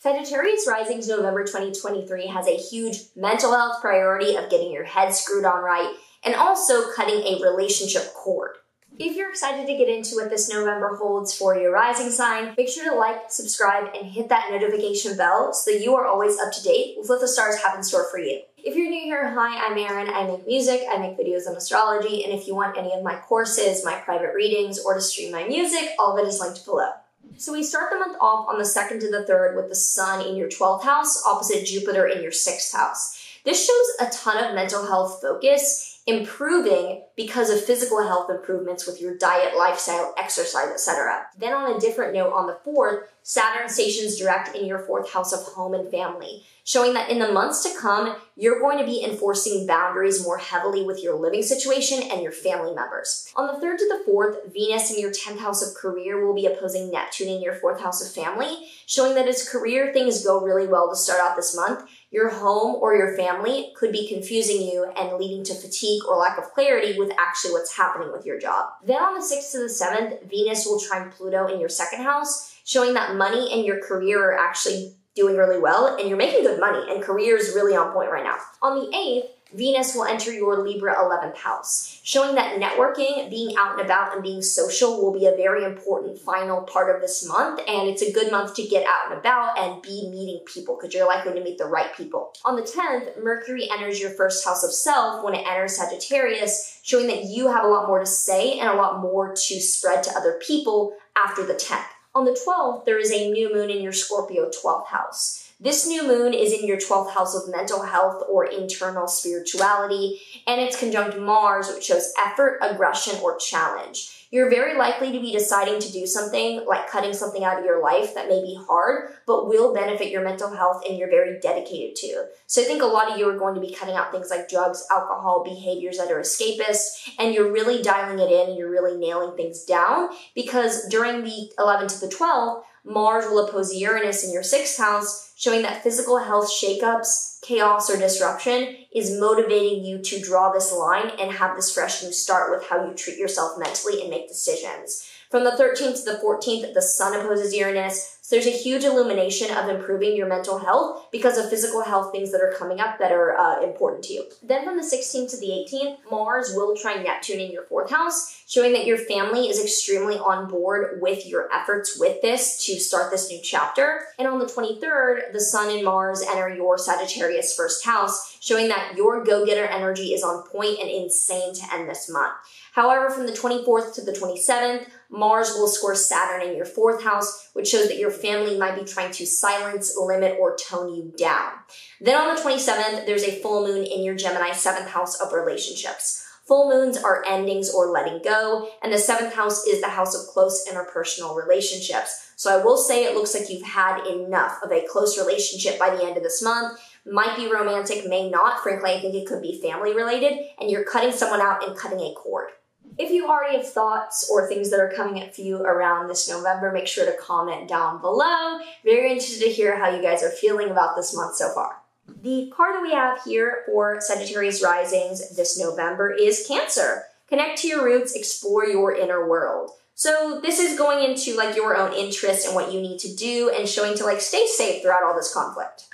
Sagittarius Risings November 2023 has a huge mental health priority of getting your head screwed on right and also cutting a relationship cord. If you're excited to get into what this November holds for your rising sign, make sure to like, subscribe, and hit that notification bell so that you are always up to date with what the stars have in store for you. If you're new here, hi, I'm Maren. I make music, I make videos on astrology, and if you want any of my courses, my private readings, or to stream my music, all of it is linked below. So we start the month off on the 2nd to the 3rd with the Sun in your 12th house, opposite Jupiter in your 6th house. This shows a ton of mental health focus, improving because of physical health improvements with your diet, lifestyle, exercise, etc. Then on a different note, on the 4th, Saturn stations direct in your 4th house of home and family, showing that in the months to come, you're going to be enforcing boundaries more heavily with your living situation and your family members. On the 3rd to the 4th, Venus in your 10th house of career will be opposing Neptune in your 4th house of family, showing that as career things go really well to start out this month, your home or your family could be confusing you and leading to fatigue or lack of clarity with actually what's happening with your job. Then on the 6th to the 7th, Venus will trine Pluto in your 2nd house, showing that money and your career are actually doing really well and you're making good money and career is really on point right now. On the 8th, Venus will enter your Libra 11th house, showing that networking, being out and about, and being social will be a very important final part of this month, and it's a good month to get out and about and be meeting people because you're likely to meet the right people. On the 10th, Mercury enters your 1st house of self when it enters Sagittarius, showing that you have a lot more to say and a lot more to spread to other people after the 10th. On the 12th, there is a new moon in your Scorpio 12th house. This new moon is in your 12th house of mental health or internal spirituality, and it's conjunct Mars, which shows effort, aggression, or challenge. You're very likely to be deciding to do something, like cutting something out of your life that may be hard, but will benefit your mental health and you're very dedicated to. So I think a lot of you are going to be cutting out things like drugs, alcohol, behaviors that are escapist, and you're really dialing it in and you're really nailing things down because during the 11th to the 12th, Mars will oppose Uranus in your 6th house, showing that physical health shakeups, chaos, or disruption is motivating you to draw this line and have this fresh new start with how you treat yourself mentally and make decisions. From the 13th to the 14th, the Sun opposes Uranus, so there's a huge illumination of improving your mental health because of physical health things that are coming up that are important to you. Then from the 16th to the 18th, Mars will trine Neptune in your 4th house, showing that your family is extremely on board with your efforts with this to start this new chapter. And on the 23rd, the Sun and Mars enter your Sagittarius 1st house, showing that your go-getter energy is on point and insane to end this month. However, from the 24th to the 27th, Mars will score Saturn in your 4th house, which shows that your family might be trying to silence, limit, or tone you down. Then on the 27th, there's a full moon in your Gemini 7th house of relationships. Full moons are endings or letting go, and the 7th house is the house of close interpersonal relationships. So I will say it looks like you've had enough of a close relationship by the end of this month. Might be romantic, may not. Frankly, I think it could be family related, and you're cutting someone out and cutting a cord. If you already have thoughts or things that are coming up for you around this November, make sure to comment down below. Very interested to hear how you guys are feeling about this month so far. The card that we have here for Sagittarius Risings this November is Cancer. Connect to your roots, explore your inner world. So this is going into like your own interests and what you need to do and showing to like stay safe throughout all this conflict.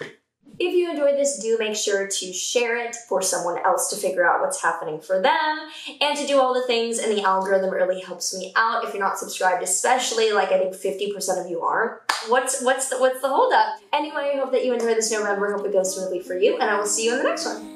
If you enjoyed this, do make sure to share it for someone else to figure out what's happening for them and to do all the things, and the algorithm really helps me out. If you're not subscribed, especially, like I think 50% of you aren't, what's the holdup? Anyway, I hope that you enjoy this November. Hope it goes smoothly for you, and I will see you in the next one.